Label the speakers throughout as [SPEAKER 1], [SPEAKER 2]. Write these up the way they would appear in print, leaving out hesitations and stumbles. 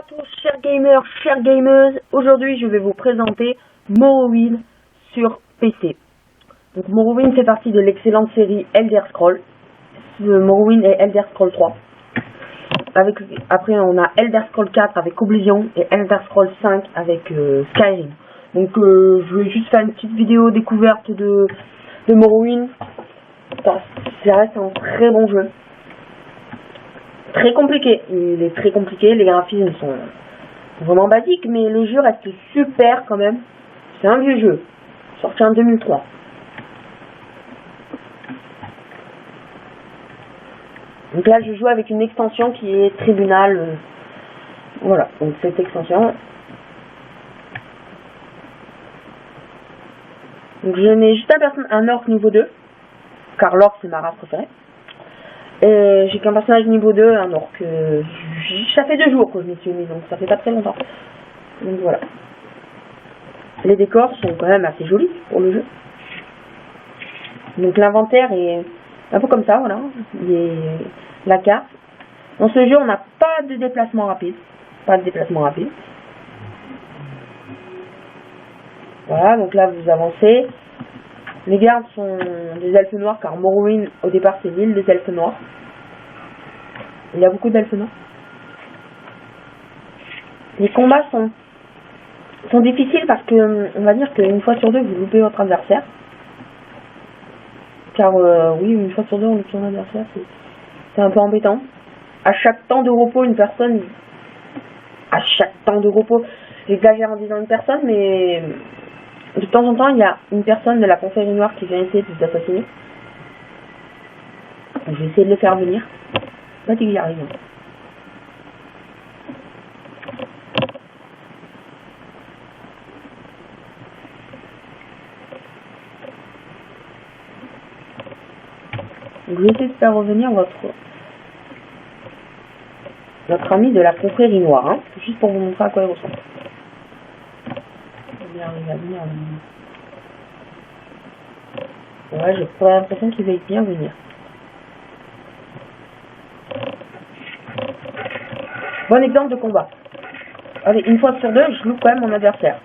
[SPEAKER 1] tous, chers gamers, chères gameuses. Aujourd'hui, je vais vous présenter Morrowind sur PC. Donc, Morrowind fait partie de l'excellente série Elder Scrolls. Morrowind et Elder Scrolls 3. Après, on a Elder Scrolls 4 avec Oblivion et Elder Scrolls 5 avec Skyrim. Donc, je vais juste faire une petite vidéo découverte de Morrowind. Ça reste un très bon jeu. Très compliqué, il est très compliqué, les graphismes sont vraiment basiques, mais le jeu reste super quand même. C'est un vieux jeu, sorti en 2003. Donc là je joue avec une extension qui est Tribunal. Voilà, donc cette extension. Donc je n'ai juste un orc niveau 2, car l'orc c'est ma race préférée. Et j'ai qu'un personnage niveau 2, un orc. Ça fait 2 jours que je m'y suis mis, donc ça fait pas très longtemps. Donc voilà. Les décors sont quand même assez jolis pour le jeu. Donc l'inventaire est un peu comme ça, voilà. La carte. Dans ce jeu, on n'a pas de déplacement rapide. Pas de déplacement rapide. Voilà, donc là vous avancez. Les gardes sont des elfes noirs, car Morrowind, au départ, c'est l'île des elfes noirs. Il y a beaucoup d'elfes noirs. Les combats sont difficiles parce que, on va dire qu'une fois sur deux, vous loupez votre adversaire. Car, oui, une fois sur deux, on loupe son adversaire, c'est un peu embêtant. À chaque temps de repos, une personne... À chaque temps de repos, j'exagère en disant une personne, mais... De temps en temps, il y a une personne de la confrérie noire qui vient essayer de vous assassiner. Je vais essayer de le faire venir. Pas dit que j'y arrive. Donc je vais essayer de faire revenir notre ami de la confrérie noire, hein, juste pour vous montrer à quoi il ressemble. Ouais, j'ai pas l'impression qu'il va bien venir. Bon exemple de combat. Allez, une fois sur deux, je loupe quand même mon adversaire.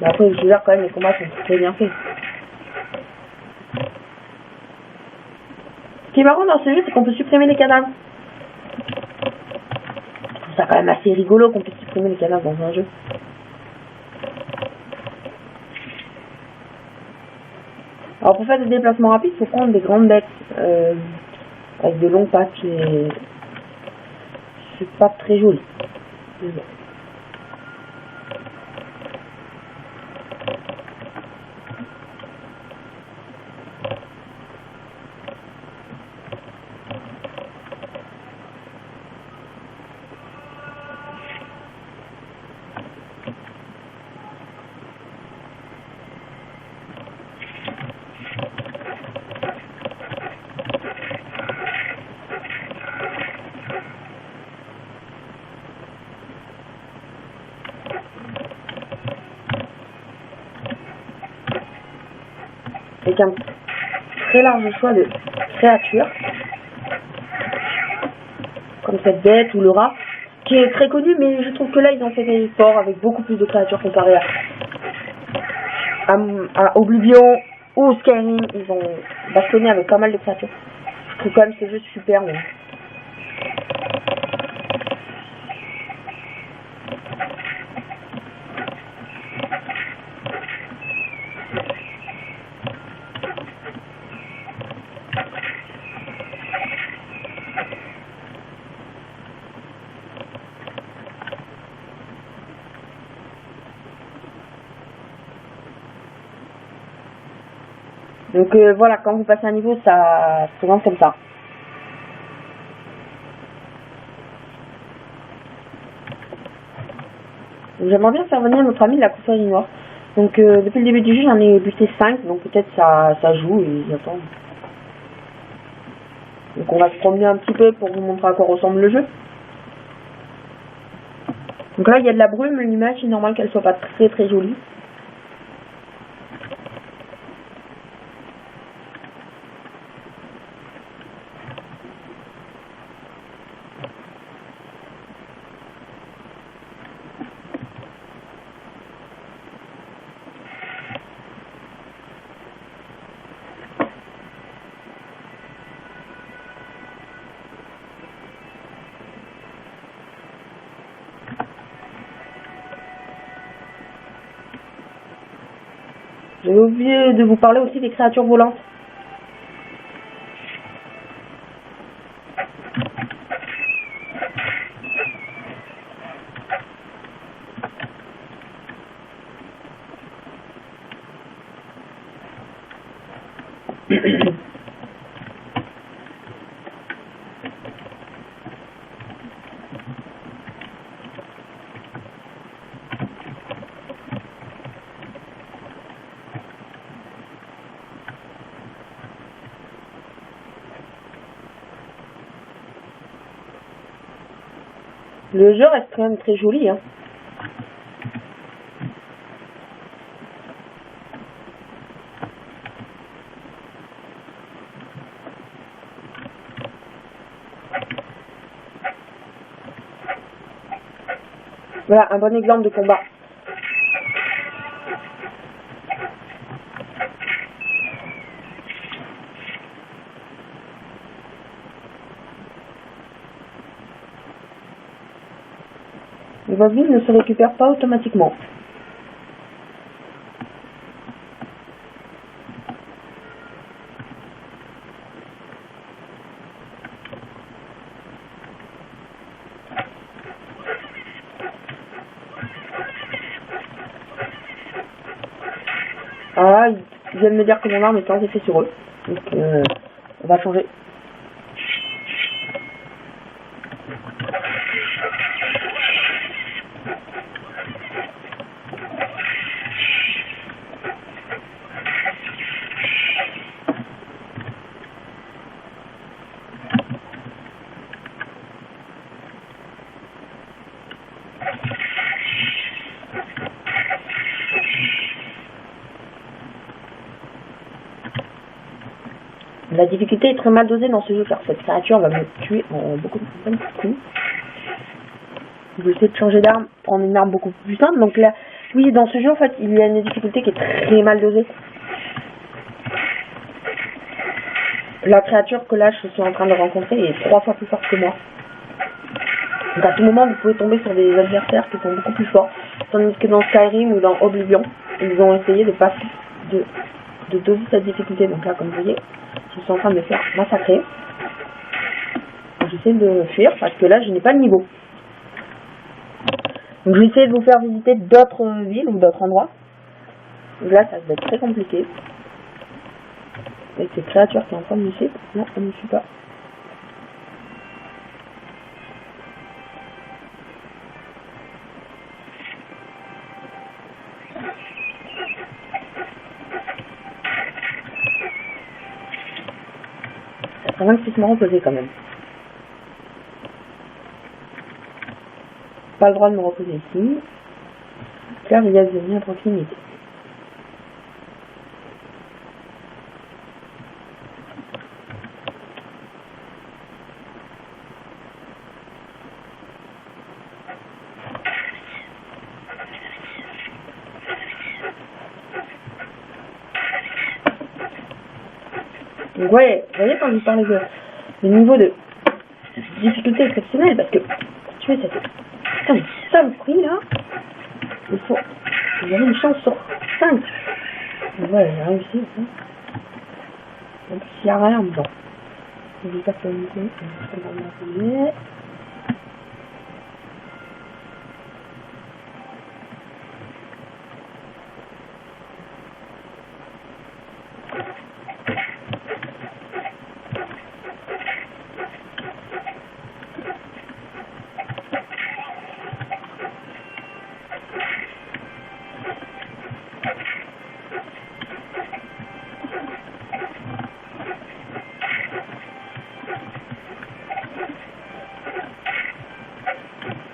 [SPEAKER 1] Mais après, je veux dire quand même, les combats sont très bien faits. Ce qui est marrant dans ce jeu, c'est qu'on peut supprimer les cadavres. Je trouve ça quand même assez rigolo qu'on puisse supprimer les cadavres dans un jeu. Alors pour faire des déplacements rapides, il faut prendre des grandes bêtes avec de longs pattes et c'est pas très joli. Avec un très large choix de créatures, comme cette bête ou le rat, qui est très connu, mais je trouve que là ils ont fait des efforts avec beaucoup plus de créatures comparé à Oblivion ou Skyrim. Ils ont bastonné avec pas mal de créatures. Je trouve quand même ce jeu super bon. Donc voilà, quand vous passez un niveau, ça se présente comme ça. J'aimerais bien faire venir notre ami de la confrérie noire. Donc depuis le début du jeu, j'en ai buté 5, donc peut-être ça joue et ils attendent. Donc on va se promener un petit peu pour vous montrer à quoi ressemble le jeu. Donc là, il y a de la brume, l'image, c'est normal qu'elle soit pas très très jolie. J'avais oublié de vous parler aussi des créatures volantes. Le jeu reste quand même très joli, hein. Voilà un bon exemple de combat. Votre vie ne se récupère pas automatiquement. Ah, ils viennent me dire que mon arme est sans effet sur eux. Donc, on va changer. La difficulté est très mal dosée dans ce jeu car cette créature va me tuer en beaucoup de coups. Je vais essayer de changer d'arme, prendre une arme beaucoup plus simple. Donc là, oui, dans ce jeu en fait, il y a une difficulté qui est très mal dosée. La créature que là je suis en train de rencontrer est 3 fois plus forte que moi. Donc à tout moment vous pouvez tomber sur des adversaires qui sont beaucoup plus forts. Tandis que dans Skyrim ou dans Oblivion, ils ont essayé de doser cette difficulté. Donc là comme vous voyez, je suis en train de me faire massacrer. J'essaie de fuir parce que là je n'ai pas le niveau. Donc je vais essayer de vous faire visiter d'autres villes ou d'autres endroits. Donc là ça va être très compliqué. Avec cette créature qui est en train de me suivre. Non, elle ne me suit pas. Ça serait bien que je puisse me reposer quand même. Pas le droit de me reposer ici. Car il y a des ennemis à proximité. Donc ouais, vous voyez quand je parlais de niveau de difficulté exceptionnelle, parce que tu vois cette putain de saloperie là, il faut, vous avez une chance sur 5. Donc ouais, j'ai réussi. Hein. En plus il n'y a rien dedans. Je vais pas communiquer, je vais pas.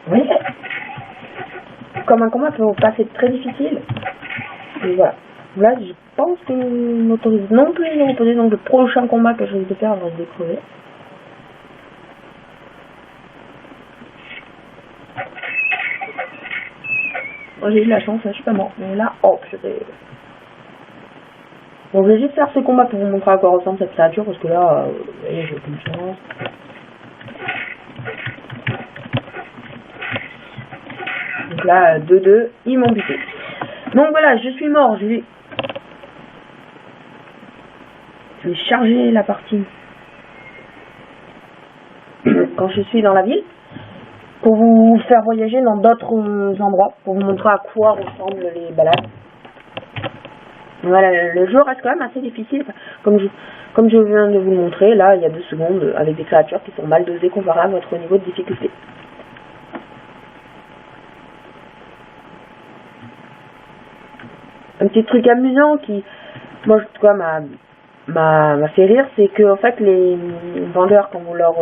[SPEAKER 1] Oui, comme un combat peut passer très difficile. Et voilà. Là, je pense que je m'autorise non plus de reposer, donc le prochain combat que je risque de faire, je risque de crever. Moi, j'ai eu de la chance, là, je suis pas mort. Mais là, oh, je vais... Bon, je vais juste faire ce combat pour vous montrer à quoi ressemble cette créature, parce que là, vous voyez, j'ai aucune chance. Donc là, 2-2, ils m'ont buté. Donc voilà, je suis mort, j'ai je vais charger la partie quand je suis dans la ville, pour vous faire voyager dans d'autres endroits, pour vous montrer à quoi ressemblent les balades. Voilà, le jeu reste quand même assez difficile, comme je viens de vous le montrer, là, il y a 2 secondes, avec des créatures qui sont mal dosées comparé à votre niveau de difficulté. Un petit truc amusant qui, moi, en tout cas, m'a fait rire, c'est que en fait les vendeurs, quand vous leur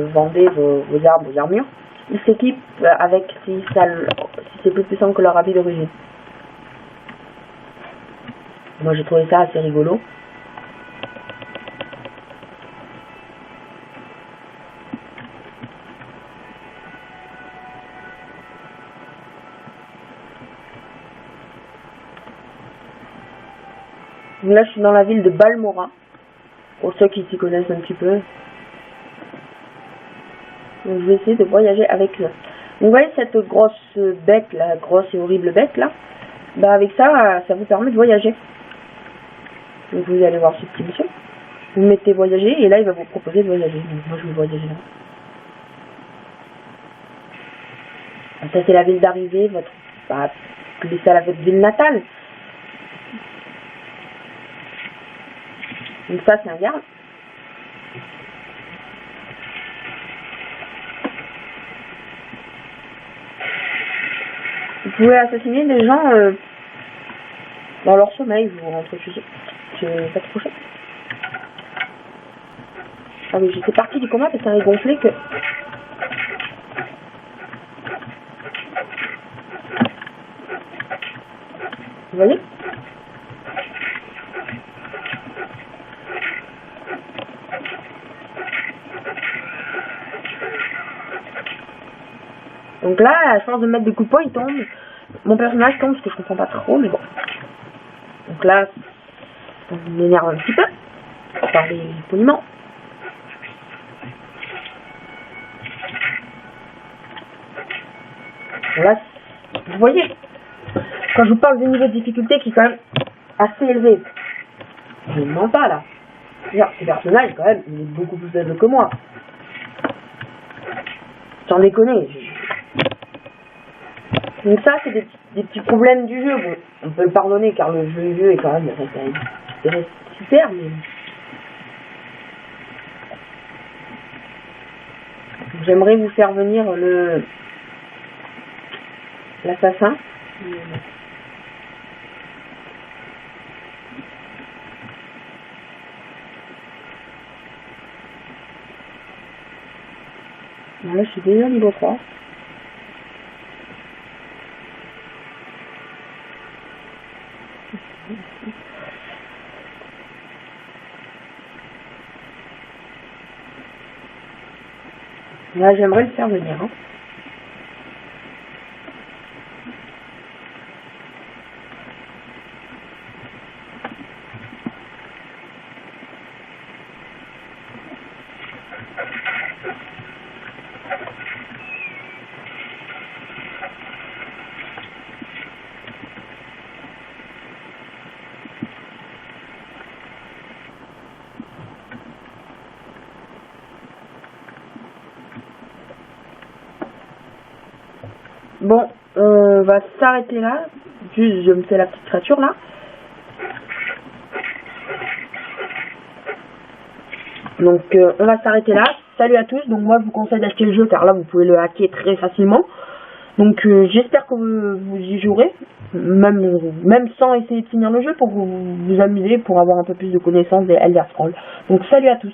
[SPEAKER 1] vendez vos armes, vos armures, ils s'équipent avec si c'est plus puissant que leur habit d'origine. Moi j'ai trouvé ça assez rigolo. Là je suis dans la ville de Balmora, pour ceux qui s'y connaissent un petit peu. Donc je vais essayer de voyager avec eux. Donc vous voyez cette grosse bête, la grosse et horrible bête là, bah avec ça, ça vous permet de voyager. Donc vous allez voir ce petit monsieur, vous mettez voyager et là il va vous proposer de voyager. Donc moi je vais voyager là. Ça c'est la ville d'arrivée, votre, bah, glissez à votre ville natale. Donc ça c'est un garde. Vous pouvez assassiner des gens dans leur sommeil, vous rentrez chez eux. C'est pas trop cher. Ah oui, j'étais partie du combat parce que ça avait gonflé que... Vous voyez? Donc là, à force de mettre des coups de poing, il tombe. Mon personnage tombe, ce que je comprends pas trop, mais bon. Donc là, ça m'énerve un petit peu. Pour parler poliment. Là, vous voyez, quand je vous parle du niveau de difficulté qui est quand même assez élevé, je ne mens pas là. Ce personnage, quand même, il est beaucoup plus faible que moi. Sans déconner. Donc ça, c'est des petits problèmes du jeu. Bon, on peut le pardonner car le jeu est quand même super, mais... J'aimerais vous faire venir l'assassin. Là, je suis déjà niveau 3. Là, j'aimerais le faire venir. Hein. Bon, on va s'arrêter là. Juste, je me fais la petite créature là. Donc, on va s'arrêter là. Salut à tous. Donc, moi, je vous conseille d'acheter le jeu car là, vous pouvez le hacker très facilement. Donc, j'espère que vous y jouerez. Même sans essayer de finir le jeu pour vous amuser, pour avoir un peu plus de connaissances des Elder Scrolls. Donc, salut à tous.